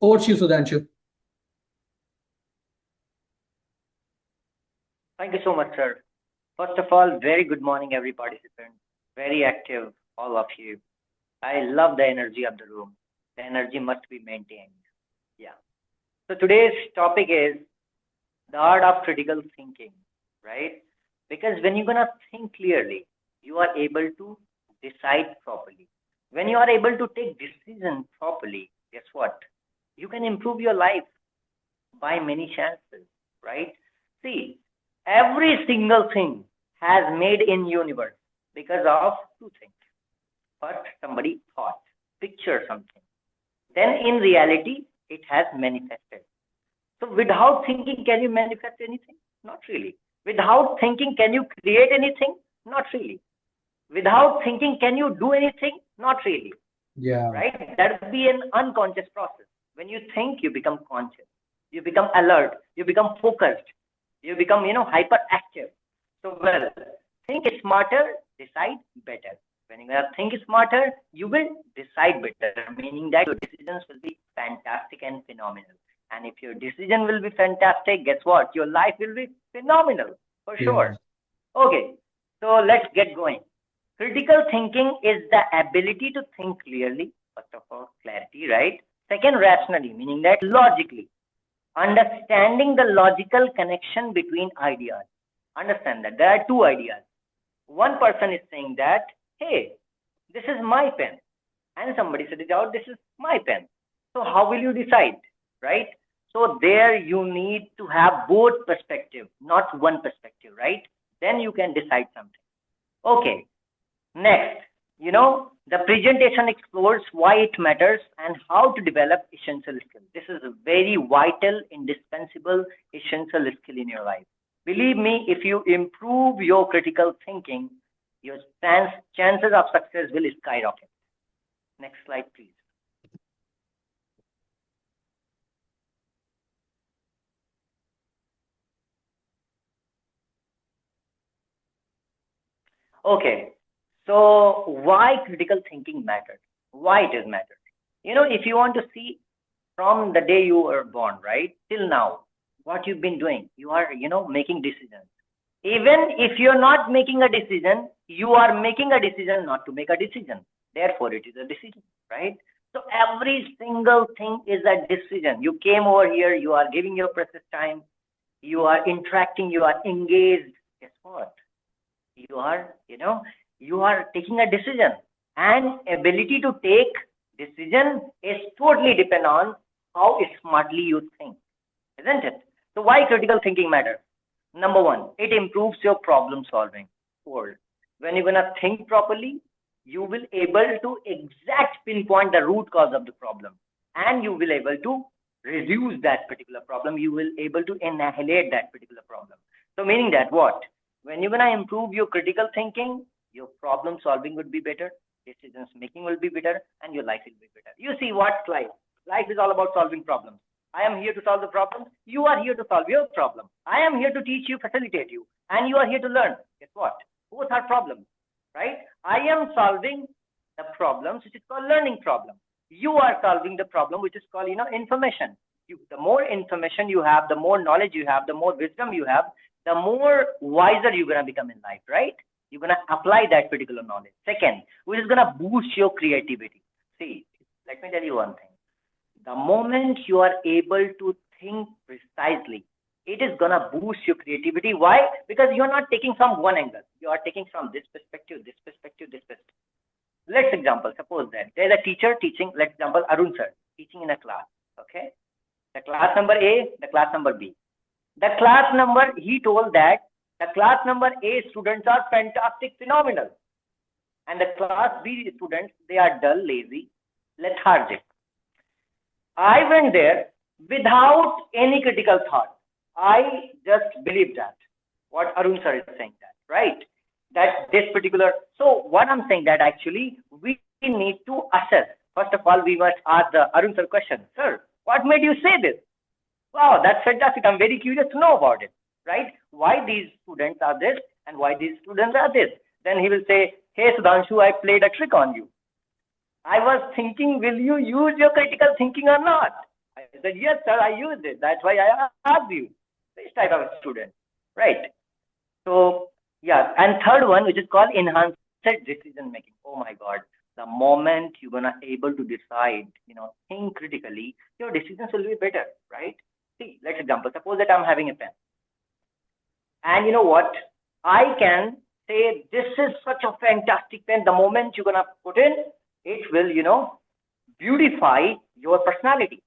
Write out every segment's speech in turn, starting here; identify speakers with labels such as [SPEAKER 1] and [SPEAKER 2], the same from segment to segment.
[SPEAKER 1] Over to you, Sudhanshu.
[SPEAKER 2] Thank you so much, sir. First of all, very good morning, every participant. Very active, all of you. I love the energy of the room. The energy must be maintained. Yeah. So today's topic is the art of critical thinking, right? Because when you're gonna think clearly, you are able to decide properly. When you are able to take decisions properly, guess what? You can improve your life by many chances, right? See, every single thing has made in universe because of two things. First, somebody thought, picture something. Then in reality, it has manifested. So without thinking, can you manifest anything? Not really. Without thinking, can you create anything? Not really. Without thinking, can you do anything? Not really.
[SPEAKER 1] Yeah.
[SPEAKER 2] Right? That would be an unconscious process. When you think, you become conscious. You become alert. You become focused. You become, hyperactive. So, well, think smarter, decide better. When you think smarter, you will decide better, meaning that your decisions will be fantastic and phenomenal. And if your decision will be fantastic, guess what? Your life will be phenomenal, for sure. Okay, so let's get going. Critical thinking is the ability to think clearly. First of all, clarity, right? Second, rationally, meaning that logically. Understanding the logical connection between ideas. Understand that there are two ideas. One person is saying that, hey, this is my pen. And somebody said it out, this is my pen. So how will you decide, right? So there you need to have both perspectives, not one perspective, right? Then you can decide something. Okay, next, the presentation explores why it matters and how to develop essential skills. This is a very vital, indispensable, essential skill in your life. Believe me, if you improve your critical thinking, your chances of success will skyrocket. Next slide, please. Okay, so why critical thinking matters? Why it is matters? If you want to see from the day you were born, right, till now, what you've been doing, you are, making decisions. Even if you're not making a decision, you are making a decision not to make a decision. Therefore, it is a decision, right? So every single thing is a decision. You came over here, you are giving your precious time, you are interacting, you are engaged. Guess what? You are taking a decision, and ability to take decision is totally depend on how smartly you think, isn't it? So why critical thinking matters? Number one, it improves your problem solving. When you're gonna think properly, you will able to exact pinpoint the root cause of the problem, and you will able to reduce that particular problem. You will able to annihilate that particular problem. So meaning that what? When you're gonna improve your critical thinking, your problem solving would be better, decisions making will be better, and your life will be better. You see what's life? Life is all about solving problems. I am here to solve the problem. You are here to solve your problem. I am here to teach you, facilitate you, and you are here to learn. Guess what? Both are problems, right? I am solving the problems, which is called learning problem. You are solving the problem, which is called, information. The more information you have, the more knowledge you have, the more wisdom you have, the more wiser you're gonna become in life, right? You're gonna apply that particular knowledge. Second, which is gonna boost your creativity. See, let me tell you one thing. The moment you are able to think precisely, it is gonna boost your creativity. Why? Because you're not taking from one angle. You are taking from this perspective, this perspective, this perspective. Let's example, suppose that there's a teacher teaching, let's example, Arun sir, teaching in a class, okay? The class number A, the class number B. The class number, he told that the class number A students are fantastic, phenomenal. And the class B students, they are dull, lazy, lethargic. I went there without any critical thought. I just believed that. What Arun sir is saying that, right? That this particular, so what I'm saying that actually we need to assess. First of all, we must ask the Arun sir question. Sir, what made you say this? Wow, that's fantastic. I'm very curious to know about it, right? Why these students are this and why these students are this. Then he will say, hey, Sudhanshu, I played a trick on you. I was thinking, will you use your critical thinking or not? I said, yes, sir, I used it. That's why I asked you. This type of student, right? So, yeah. And third one, which is called enhanced decision making. Oh my God. The moment you're gonna able to decide, think critically, your decisions will be better, right? See, let's example. Suppose that I'm having a pen. And you know what? I can say, this is such a fantastic pen. The moment you're gonna put in, it will, beautify your personality,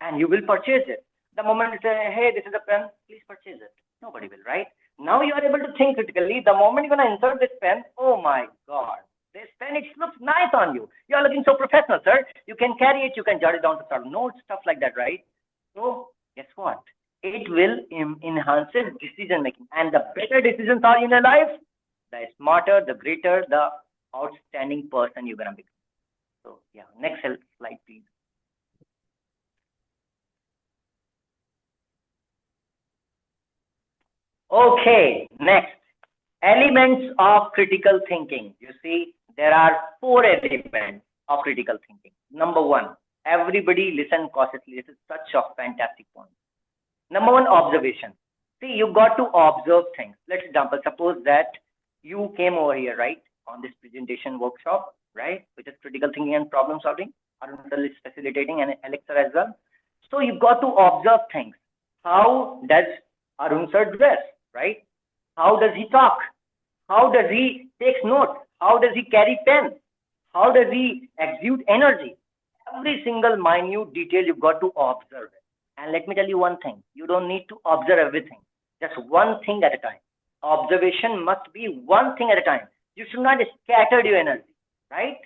[SPEAKER 2] and you will purchase it. The moment you say, hey, this is a pen, please purchase it. Nobody will, right? Now you are able to think critically. The moment you're gonna insert this pen, oh my God, this pen, it looks nice on you. You are looking so professional, sir. You can carry it, you can jot it down to start notes, stuff like that, right? So guess what? It will enhance decision making, and the better decisions are in your life, the smarter, the greater, the outstanding person you're gonna become. So yeah, next slide, please. Okay, next, elements of critical thinking. You see, there are 4 elements of critical thinking. Number 1, everybody listen cautiously. This is such a fantastic point. Number 1, observation. See, you got to observe things. Let's example, suppose that you came over here, right, on this presentation workshop, right, which is critical thinking and problem solving. Arun sir is facilitating, and Alexa as well. So you got to observe things. How does Arun sir dress, right? How does he talk? How does he take notes? How does he carry pen? How does he exude energy? Every single minute detail you've got to observe it. And let me tell you one thing, you don't need to observe everything. Just one thing at a time. Observation must be one thing at a time. You should not scatter your energy, right?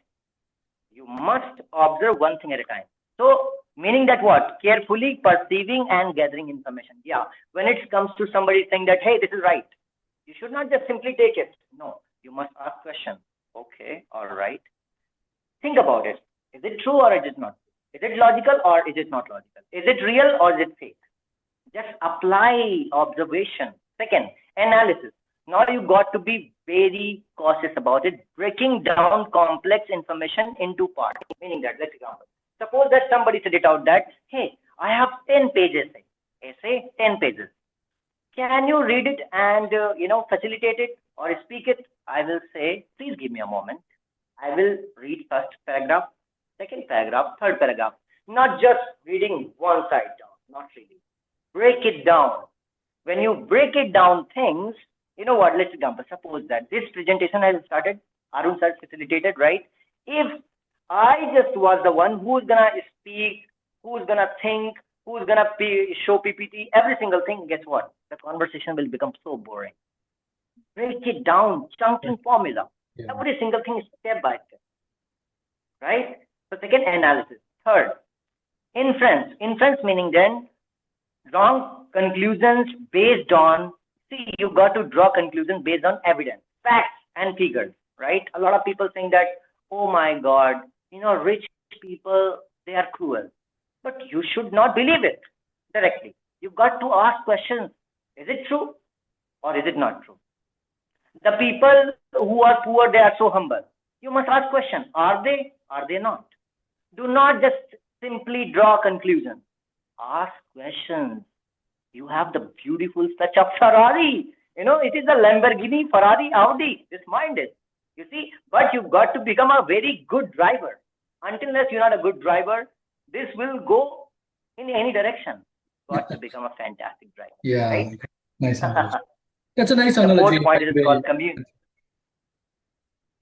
[SPEAKER 2] You must observe one thing at a time. So, meaning that what? Carefully perceiving and gathering information. Yeah, when it comes to somebody saying that, hey, this is right, you should not just simply take it. No, you must ask questions. Okay, all right. Think about it. Is it true or is it not? Is it logical or is it not logical? Is it real or is it fake? Just apply observation. Second, analysis. Now you got to be very cautious about it, breaking down complex information into parts. Meaning that, let's example. Suppose that somebody said it out that, hey, I have 10 pages, essay, 10 pages. Can you read it and, facilitate it or speak it? I will say, please give me a moment. I will read first paragraph, second paragraph, third paragraph. Not just reading one side down, not really. Break it down. When you break it down things, you know what, let's example, suppose that this presentation has started, Arun sir facilitated, right? If I just was the one who's gonna speak, who's gonna think, who's gonna show PPT, every single thing, guess what? The conversation will become so boring. Break it down, chunking formula. Yeah. Every single thing is step by step, right? So second, analysis. Third, inference. Inference meaning then wrong conclusions based on, see, you got to draw conclusions based on evidence, facts and figures, right? A lot of people saying that, oh my God, rich people, they are cruel. But you should not believe it directly. You've got to ask questions. Is it true or is it not true? The people who are poor, they are so humble. You must ask questions. Are they? Are they not? Do not just simply draw conclusions. Ask questions. You have the beautiful such a Ferrari. It is a Lamborghini, Ferrari, Audi. This mind is. You see, but you've got to become a very good driver. Until unless you're not a good driver, this will go in any direction. Got to become a fantastic driver.
[SPEAKER 1] Yeah,
[SPEAKER 2] right?
[SPEAKER 1] Nice analogy. That's a nice analogy.
[SPEAKER 2] The fourth point is called community.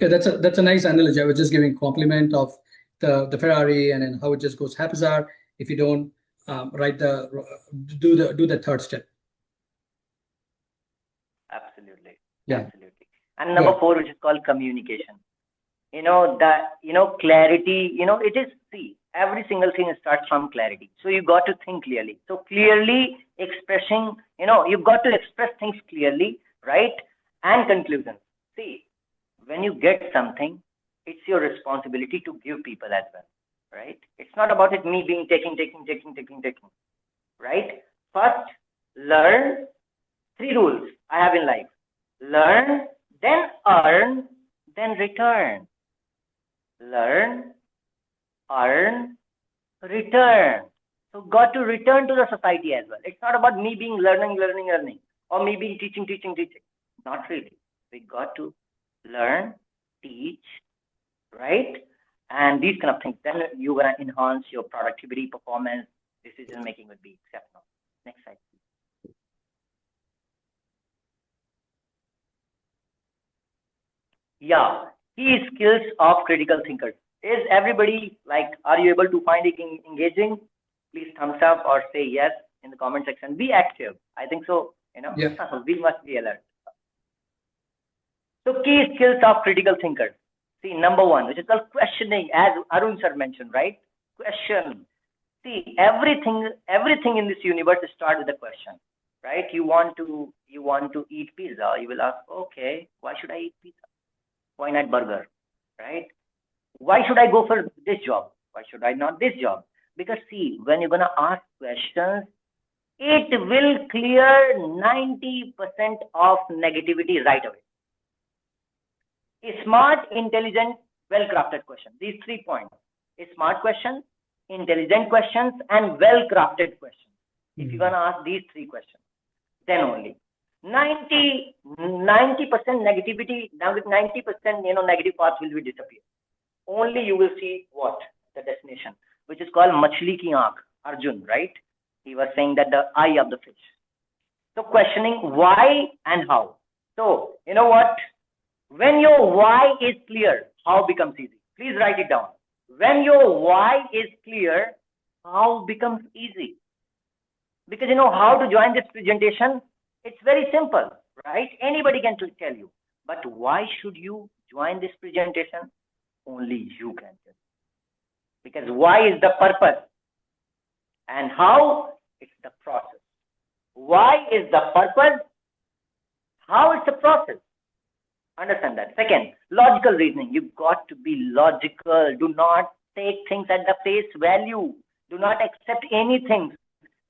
[SPEAKER 1] Yeah, that's a nice analogy. I was just giving compliment of the Ferrari and then how it just goes haphazard if you don't do the third step.
[SPEAKER 2] Absolutely.
[SPEAKER 1] Yeah.
[SPEAKER 2] Absolutely. And number 4, which is called communication. Clarity, it is, see, every single thing starts from clarity. So you got to think clearly. So clearly expressing, you've got to express things clearly, right? And conclusions. See, when you get something, it's your responsibility to give people as well, right? It's not about it me being taking, right? First, learn 3 rules I have in life. Learn, then earn, then return. Learn, earn, return. So got to return to the society as well. It's not about me being learning, or me being teaching. Not really. We got to learn, teach, right? And these kind of things. Then you're gonna enhance your productivity, performance, decision making would be exceptional. Next slide. Yeah, key skills of critical thinkers. Is everybody like, are you able to find it engaging? Please thumbs up or say yes in the comment section. Be active. I think so,
[SPEAKER 1] Yeah.
[SPEAKER 2] we must be alert. So key skills of critical thinkers. See, number one, which is called questioning, as Arun sir mentioned, right? Question. See, everything in this universe starts with a question, right? You want to eat pizza. You will ask, okay, why should I eat pizza? Why not burger, right? Why should I go for this job? Why should I not this job? Because see, when you're gonna ask questions, it will clear 90% of negativity right away. A smart, intelligent, well-crafted question. These 3 points: a smart question, intelligent questions, and well-crafted questions. If you're gonna ask these 3 questions, then only 90% negativity. Now with 90%, negative parts will be disappear. Only you will see what the destination, which is called machli ki aankh. Arjun, right? He was saying that the eye of the fish. So questioning why and how. So you know what? When your why is clear, how becomes easy. Please write it down. When your why is clear, how becomes easy. Because how to join this presentation. It's very simple, right? Anybody can tell you. But why should you join this presentation? Only you can tell. Because why is the purpose, and how it's the process. Why is the purpose? How is the process? Understand that. Second, logical reasoning. You've got to be logical. Do not take things at the face value. Do not accept anything.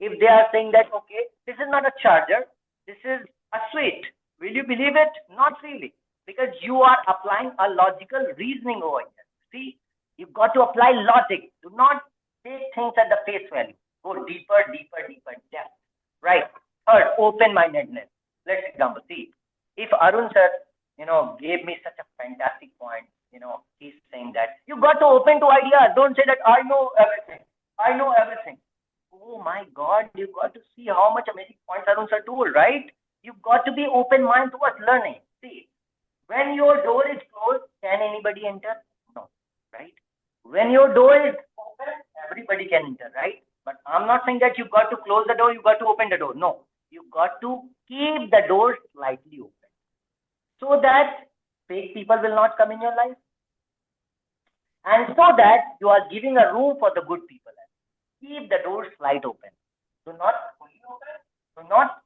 [SPEAKER 2] If they are saying that, okay, this is not a charger, this is a switch, will you believe it? Not really. Because you are applying a logical reasoning over here. See, you've got to apply logic. Do not take things at the face value. Go deeper, depth. Right. Third, open-mindedness. Let's example. See, if Arun sir, gave me such a fantastic point, he's saying that you got to open to ideas. Don't say that I know everything. Oh my God, you've got to see how much amazing points Arun sir told, right? You've got to be open-minded towards learning. See, when your door is closed, can anybody enter? No, right? When your door is open, everybody can enter, right? But I'm not saying that you've got to close the door, you've got to open the door. No, you've got to keep the door slightly open so that fake people will not come in your life, and so that you are giving a room for the good people. Keep the door slight open. Do not fully open. Do not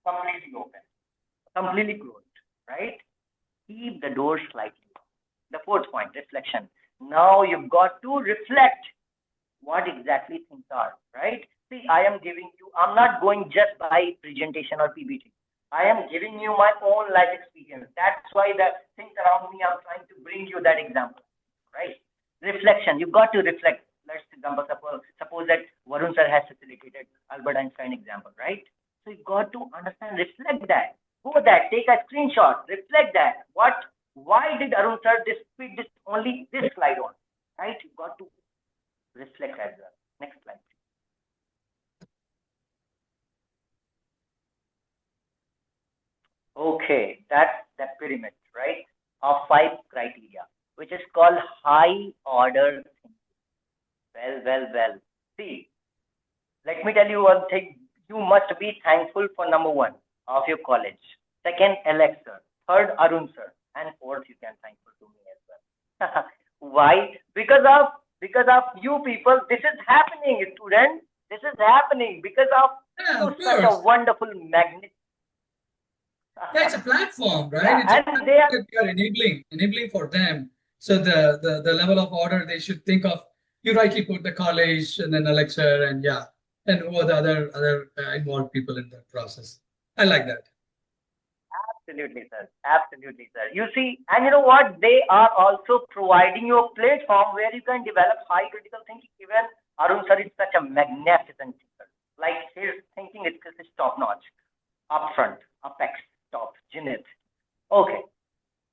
[SPEAKER 2] completely open. Completely closed, right? Keep the door slightly open. The fourth point, reflection. Now you've got to reflect what exactly things are, right? See, I'm not going just by presentation or PPT. I am giving you my own life experience. That's why the things around me, I'm trying to bring you that example, right? Reflection. You've got to reflect. Let's example, suppose that Varun sir has facilitated Albert Einstein example, right? So you've got to understand, reflect that. Go that, take a screenshot, reflect that. Why did Arun sir put only this slide on, right? You've got to reflect as well. Next slide. Okay, that's the pyramid, right? Of 5 criteria, which is called high order thinking. Well. See, let me tell you one thing. You must be thankful for number 1 of your college. Second, Alex sir. Third, Arun sir. And fourth, you can thankful to me as well. Why? Because of you people, this is happening, students. This is happening because of such a wonderful magnet.
[SPEAKER 1] Yeah, it's a platform, right? It's a platform that you are enabling for them. So the level of order they should think of. You rightly put the college and then Alexa and who are the other involved people in that process. I like that.
[SPEAKER 2] Absolutely, sir. Absolutely, sir. You see, and you know what? They are also providing you a platform where you can develop high critical thinking even Arun sir is such a magnificent thinker. Like his thinking is top notch, upfront, apex, top, zenith. Okay.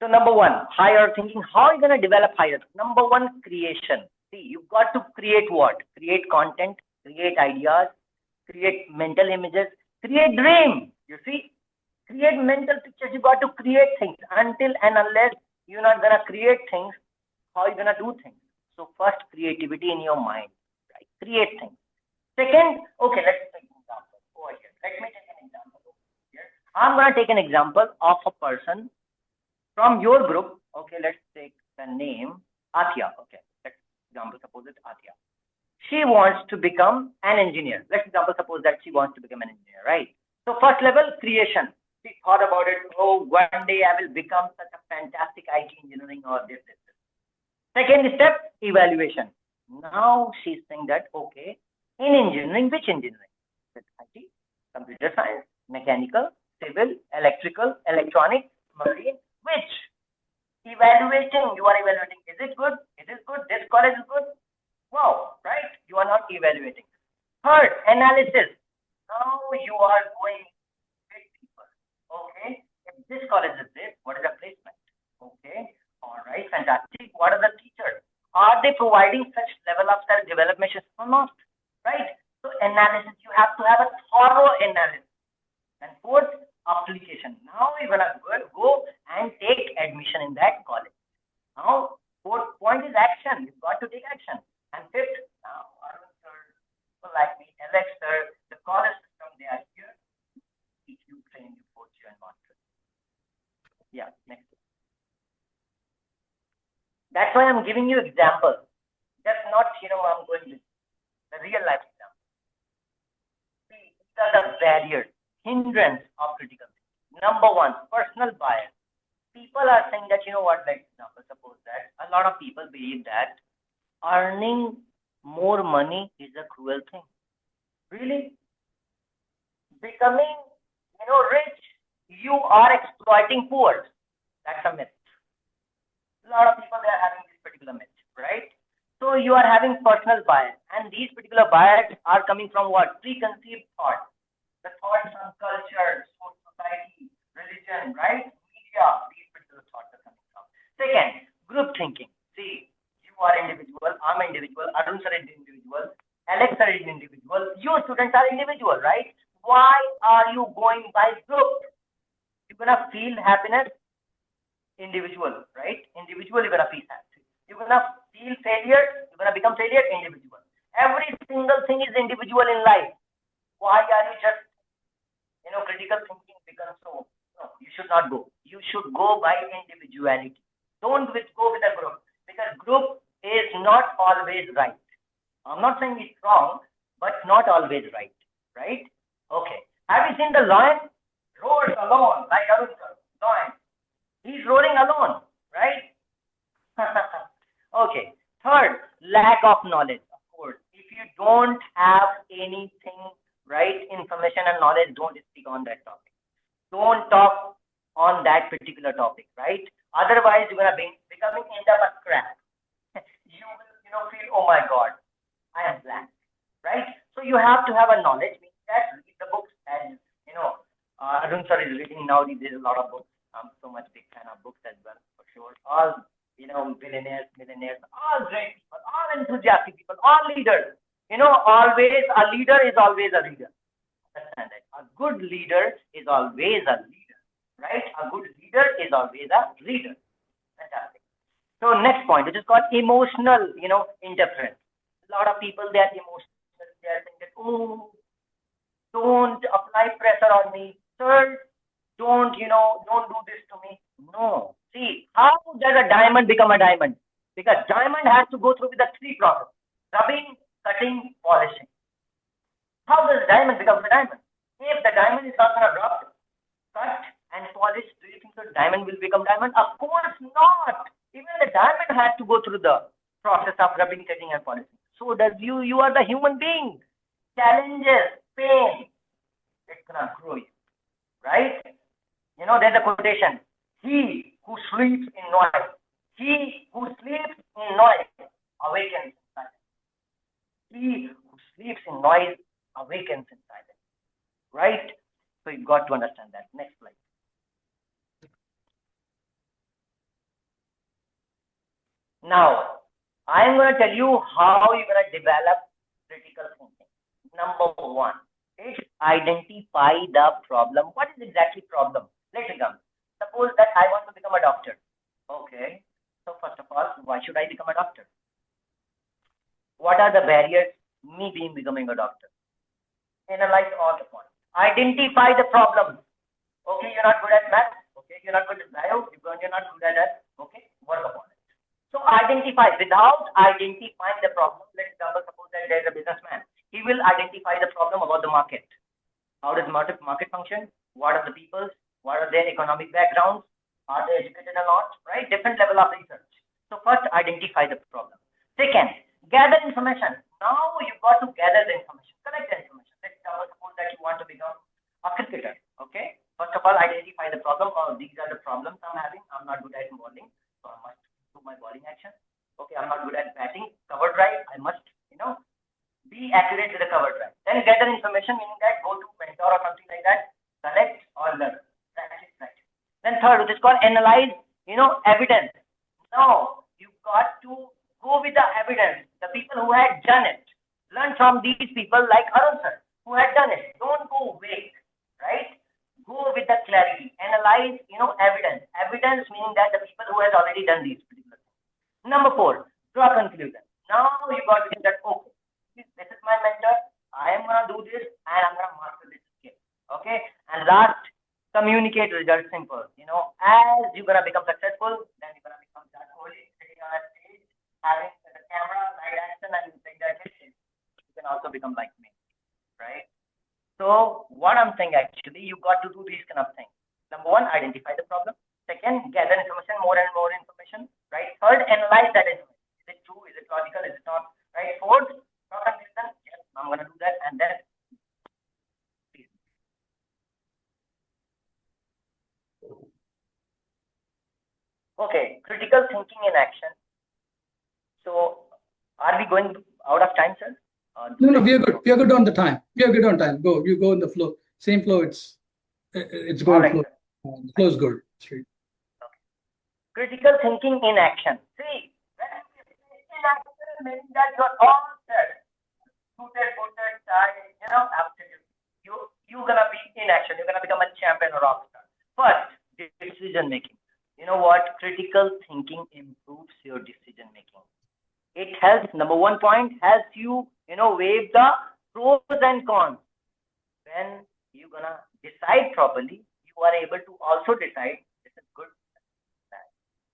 [SPEAKER 2] So number one, higher thinking. How are you gonna develop higher? Number one, creation. See, you've got to create what? Create content, create ideas, create mental images, create dream. You see, create mental pictures. You got to create things. Until and unless you're not gonna create things, how are you gonna do things? So first, creativity in your mind, right? Create things. Second, okay, let's take an example over here. Let me take an example over here. I'm gonna take an example of a person from your group. Okay, let's take the name Atia. Okay, let's example suppose it's Atia. She wants to become an engineer. Let's example suppose that she wants to become an engineer, right? So first level, creation. She thought about it. Oh, one day I will become such a fantastic IT engineering or this. Second step, evaluation. Now she's saying that, okay, in engineering, which engineering? IT, computer science, mechanical, civil, electrical, electronic, marine, which? Evaluating, you are evaluating. Is it good? It is good. This college is good. Wow, right? You are not evaluating. Third, analysis. Now you are going with people. Okay, if this college is this, what is the placement? Okay, all right, fantastic. What are the teachers? Are they providing such level of self-development or not? Right? So analysis, you have to have a thorough analysis. And fourth, application. Now you're gonna go and take admission in that college. Now, fourth point is action. You've got to take action. And fifth, now, Arun sir, people like me, Alex sir, the college system, they are here. Teach you, train you, coach you, and master. Yeah, next. That's why I'm giving you examples. That's not, I'm going with the real life example. See, these are the barriers, hindrance of critical thinking. Number one, personal bias. People are saying that, like example, suppose that a lot of people believe that earning more money is a cruel thing. Really? Becoming, rich, you are exploiting poor. That's a myth. A lot of people, they are having this particular myth, right? So you are having personal bias, and these particular bias are coming from what? Preconceived thoughts. The thoughts on culture, society, religion, right? Media, these particular thoughts are coming from. Second, group thinking. See, you are individual, I'm individual, Arun sir is individual, Alex sir is individual, you students are individual, right? Why are you going by group? You're gonna feel happiness, individual, right? Individual, you're gonna feel happy. You're gonna feel failure, you're gonna become failure, individual. Every single thing is individual in life. Why are you just, critical thinking becomes so? No, you should not go. You should go by individuality. Don't go with a group, because group is not always right. I'm not saying it's wrong, but not always right. Right? Okay. Have you seen the lion? Roars alone, like Arun sir. Lion. He's roaring alone, right? Okay. Third, lack of knowledge. Of course, if you don't have anything, right, information and knowledge, don't speak on that topic. Don't talk on that particular topic, right? Otherwise, you're gonna be becoming end up a crap. You will, feel, oh my God, I am blank, right? So you have to have a knowledge. Means that read the books, and Arun sir is reading now. There's a lot of books. I'm so much big fan of books as well, for sure. All billionaires, millionaires, all great people, all enthusiastic people, all leaders. Always a leader is always a leader. Understand that? A good leader is always a leader, right? A good leader is always a leader. Fantastic. So next point, which is called emotional, interference. A lot of people, they are emotional. They are saying that, oh, don't apply pressure on me, sir. Don't do this to me. No. See, how does a diamond become a diamond? Because diamond has to go through with the three process: rubbing, cutting, polishing. How does diamond become a diamond? If the diamond is not going to rub, cut, and polish, do you think the diamond will become diamond? Of course not. Even the diamond has to go through the process of rubbing, cutting, and polishing. So does you. You are the human being. Challenges, pain, it's gonna grow you, right? There's a quotation: "He who sleeps in noise, he who sleeps in noise awakens in silence." He who sleeps in noise awakens in silence. Right? So you've got to understand that. Next slide. Now, I'm going to tell you how you're going to develop critical thinking. Number one, is identify the problem. What is exactly problem? Let's come. Suppose that I want to become a doctor. Okay. So first of all, why should I become a doctor? What are the barriers me being becoming a doctor? Analyze all the points. Identify the problem. Okay, you're not good at math. Okay, you're not good at bio. You're not good at that. Okay, work upon it. So identify. Without identifying the problem, let's example, suppose that there's a businessman. He will identify the problem about the market. How does market function? What are the people? What are their economic backgrounds? Are they educated or not? Right? Different level of research. So first, identify the problem. Second, gather information. Now you've got to gather the information. Collect the information. Let's suppose that you want to become a cricketer. Okay. First of all, identify the problem. Or these are the problems I'm having. I'm not good at bowling, so I must do my bowling action. Okay. I'm not good at batting. Cover drive. I must, be accurate with the cover drive. Then gather information, meaning that go to mentor or something like that. Collect or learn. Practice, practice. Then third, which is called analyze. Evidence. Now you've got to go with the evidence. The people who had done it. Learn from these people like Arun sir, who had done it. Don't go vague, right? Go with the clarity. Analyze, evidence. Evidence meaning that the people who has already done these particular things. Number four, draw conclusion. Now you got to think that, okay, this is my mentor. I am gonna do this and I'm gonna master this skill. Okay. And last, communicate results simple. As you're gonna become successful, then you're gonna become that holy sitting on a stage, having the camera, light action, and saying that you can also become like me, right? So what I'm saying actually, you got to do these kind of things. Number one, identify the problem. Second, gather information, more and more information, right? Third, analyze that information. Is it true? Is it logical? Is it not? Right? Fourth, yes, I'm gonna do that, and then okay, critical thinking in action. So, are we going out of time, sir?
[SPEAKER 1] No, we are good. We are good on the time. We are good on time. Go. You go in the flow. Same flow. It's going
[SPEAKER 2] right,
[SPEAKER 1] flow. The flow is good.
[SPEAKER 2] Okay. Critical thinking in action. See, when in action, meaning that you're all set, suited, booted, tied. Absolutely. You're gonna be in action. You're gonna become a champion or rock star. First, decision making. You know what? Critical thinking improves your decision making. It helps. Number one point, helps you, weigh the pros and cons. When you're gonna decide properly, you are able to also decide this is good,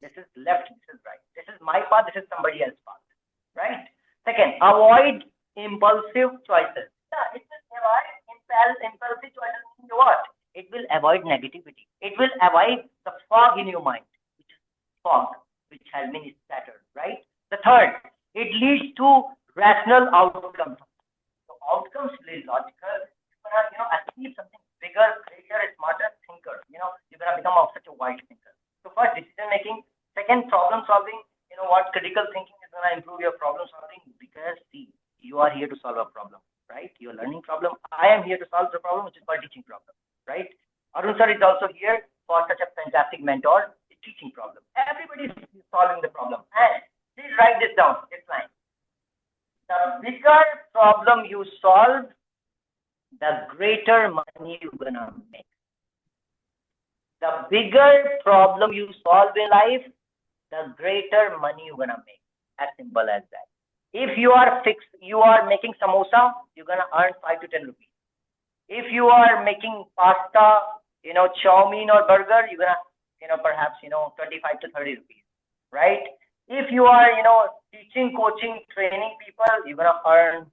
[SPEAKER 2] this is left, this is right, this is my path, this is somebody else's path, right? Second, avoid impulsive choices. Yeah, it will avoid impulsive choices. Means what? It will avoid negativity. It will avoid the fog in your mind, which is fog, which has been scattered, right? The third, it leads to rational outcomes. So outcomes will logical. You're gonna, achieve something bigger, greater, smarter thinker. You're gonna become such a wise thinker. So first, decision making. Second, problem solving. You know what? Critical thinking is gonna improve your problem solving because see, you are here to solve a problem, right? You're learning problem. I am here to solve the problem, which is called teaching problem, right? Arun sir is also here for such a fantastic mentor. It's teaching problem. Everybody is solving the problem. And please write this down. This line. The bigger problem you solve, the greater money you're gonna make. The bigger problem you solve in life, the greater money you're gonna make. As simple as that. If you are making samosa, you're gonna earn 5 to 10 rupees. If you are making pasta, chow mein or burger, you're gonna, perhaps 25 to 30 rupees, right? If you are, teaching, coaching, training people, you're gonna earn.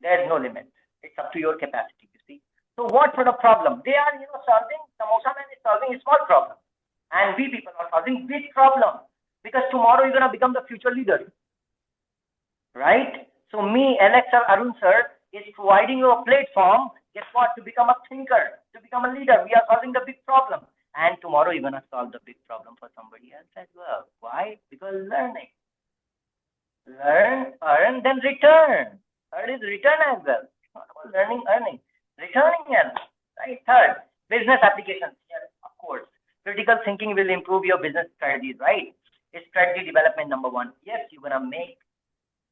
[SPEAKER 2] There's no limit. It's up to your capacity. You see. So what sort of problem they are, solving? Samosa man is solving a small problem, and we people are solving big problem because tomorrow you're gonna become the future leader, right? So me, Alex or Arun sir, is providing you a platform. Guess what? To become a thinker, to become a leader. We are solving the big problem, and tomorrow you're gonna solve the big problem for somebody else as well. Why? Because learning. Learn, earn, then return. Third is return as well. It's not about earning, returning as well. Right? Third, business applications. Yes, of course. Critical thinking will improve your business strategies, right? It's strategy development number one. Yes, you're gonna make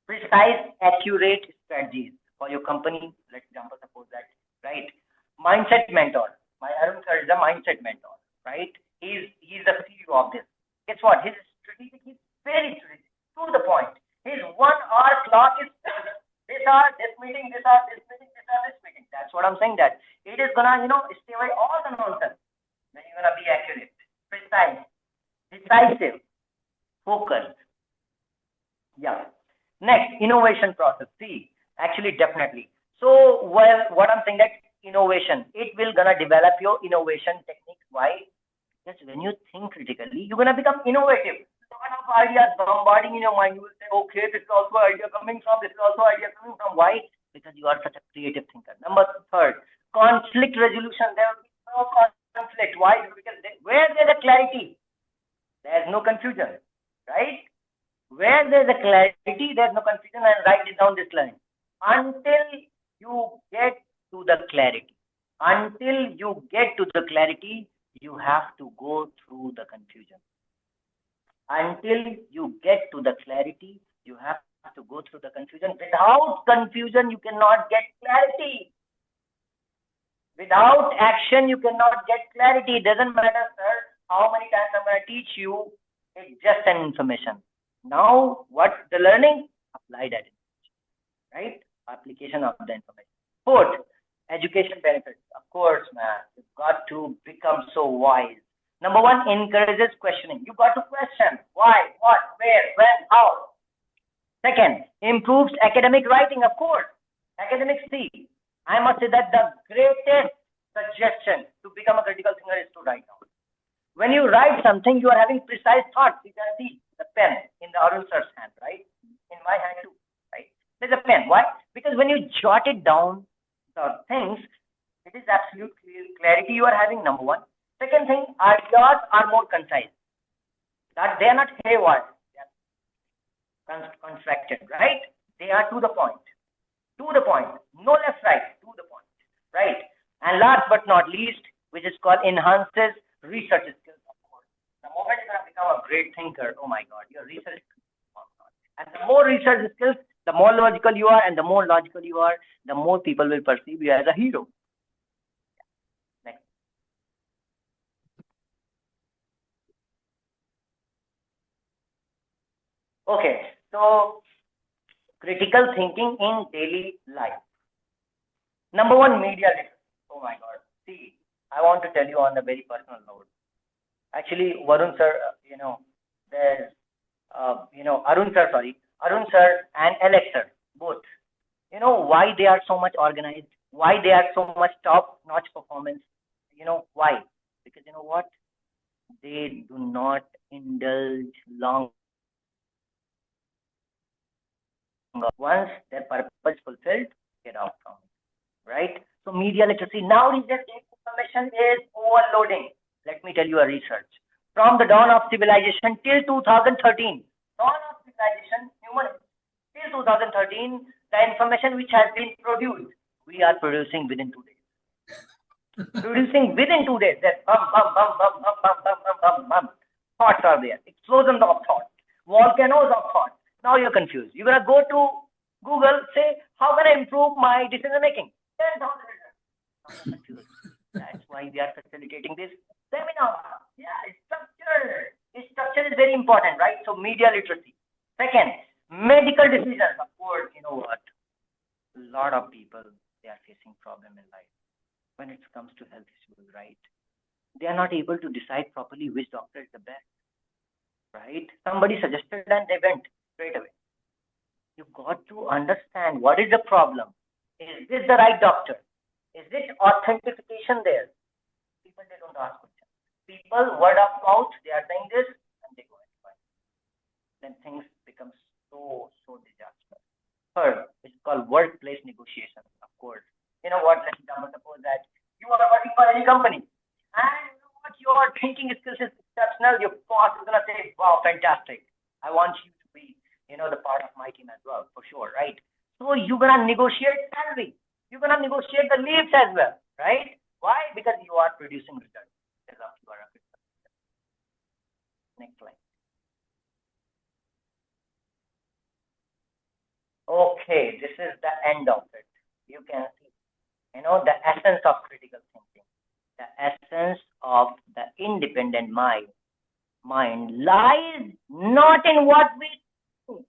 [SPEAKER 2] precise, accurate strategies for your company. Let's example suppose that, right? Mindset mentor. My Arun sir is a mindset mentor, right? He's the CEO of this. Guess what? His strategic is very strategic, to the point. His 1 hour clock is this hour, this meeting, this hour, this meeting, this hour, this meeting. That's what I'm saying. That it is gonna, stay away all the nonsense. Then you're gonna be accurate, precise, decisive, focused. Yeah. Next, innovation process. See, actually, definitely. So, well, what I'm saying that innovation, it will gonna develop your innovation techniques. Why? Because when you think critically, you're gonna become innovative. Lot of ideas bombarding in your mind. You will say, okay, this is also idea coming from. This is also idea coming from. Why? Because you are such a creative thinker. Number third, conflict resolution. There will be no conflict. Why? Because where there's a clarity, there's no confusion, right? Where there's a clarity, there's no confusion, and write it down this line. Until you get to the clarity, until you get to the clarity, you have to go through the confusion. Until you get to the clarity, you have to go through the confusion. Without confusion, you cannot get clarity. Without action, you cannot get clarity. It doesn't matter, sir, how many times I'm going to teach you. It's just an information. Now, what's the learning? Apply that information, right? Application of the information. Fourth, education benefits. Of course, man, you've got to become so wise. Number one, encourages questioning. You got to question why, what, where, when, how. Second, improves academic writing. Of course, academic C. I must say that the greatest suggestion to become a critical thinker is to write down. When you write something, you are having precise thoughts. You can see the pen in the Arun sir's hand, right? In my hand too, right? There's a pen. Why? Because when you jot it down, the things, it is absolute clarity you are having. Number one. Second thing, ideas are more concise. That they are not haywire. They are constructed, right? They are to the point. To the point. No left, right. To the point, right? And last but not least, which is called enhances research skills. Of course, the moment you're gonna become a great thinker, oh my God, your research skills. And the more research skills, the more logical you are, and the more logical you are, the more people will perceive you as a hero. Okay, so critical thinking in daily life. Number one, media literacy. Oh my God. See, I want to tell you on a very personal note. Actually, Varun sir, there's, Arun sir and Alex sir, both. You know why they are so much organized? Why they are so much top-notch performance? You know why? Because you know what? They do not indulge long. Once their purpose is fulfilled, get out from it, right? So media literacy. Now research information is overloading. Let me tell you a research. From the dawn of civilization till 2013, dawn of civilization, human till 2013, the information which has been produced, we are producing within 2 days. Producing within 2 days. That bum. Thoughts are there. Explosions of thought. Volcanoes of thought. Now you're confused. You're gonna go to Google, say, how can I improve my decision making? 10,000 results. That's why we are facilitating this seminar. Yeah, structure. Structure is very important, right? So media literacy. Second, medical decisions. Of course, you know what? A lot of people, they are facing problem in life when it comes to health issues, right? They are not able to decide properly which doctor is the best, right? Somebody suggested and they went straight away. You got to understand what is the problem. Is this the right doctor? Is it authentication there? People, they don't ask questions. People, word of mouth, they are saying this and they go and buy. Then things become so disastrous. Third, it's called workplace negotiation. Of course, you know what? Let's suppose that you are working for any company, and you know what? Your thinking skills is exceptional. Your boss is gonna say, "Wow, fantastic! I want you to be, the part of my team as well, for sure, right?" So you're gonna negotiate salary. You're gonna negotiate the leaves as well, right? Why? Because you are producing results. Next slide. Okay, this is the end of it. You can see, the essence of critical thinking. The essence of the independent mind lies not in what we think,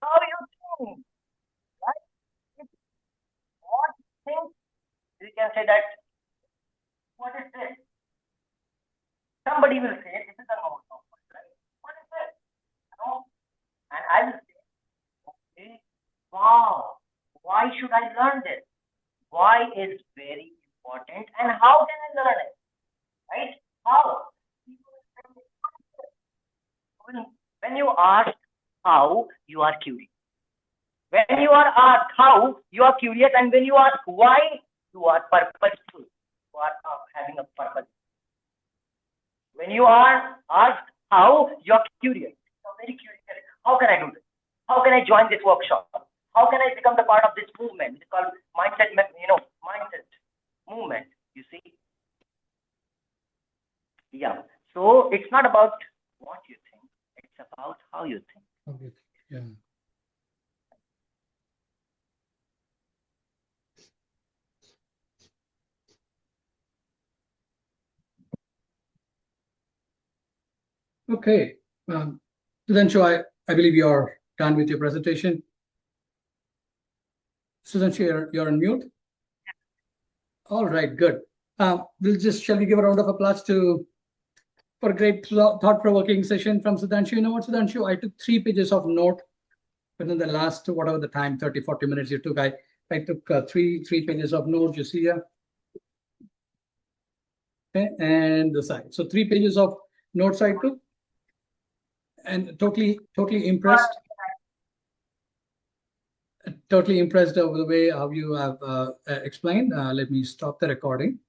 [SPEAKER 2] how you think, right? It's what you think. You can say that, what is this? Somebody will say, this is a note of mine, right? What is this? No. And I will say, okay, wow, why should I learn this? Why is very important, and how can I learn it? Right? How? When you ask how, you are curious. When you are asked how, you are curious, and when you ask why, you are purposeful. You are having a purpose. When you are asked how, you are curious. You are very curious. How can I do this? How can I join this workshop? How can I become the part of this movement? It's called mindset movement. You see? Yeah. So it's not about what you think. It's about how you think.
[SPEAKER 1] Yeah. Okay. Sudhanshu, I believe you're done with your presentation. Sudhanshu, you're on mute. All right, good. Shall we give a round of applause for a great thought-provoking session from Sudhanshu? You know what, Sudhanshu? I took 3 pages of note within the last, whatever the time, 30, 40 minutes you took. I took three pages of notes, you see here. Okay, and the side. So 3 pages of notes I took. And totally impressed. Totally impressed over the way how you have explained. Let me stop the recording.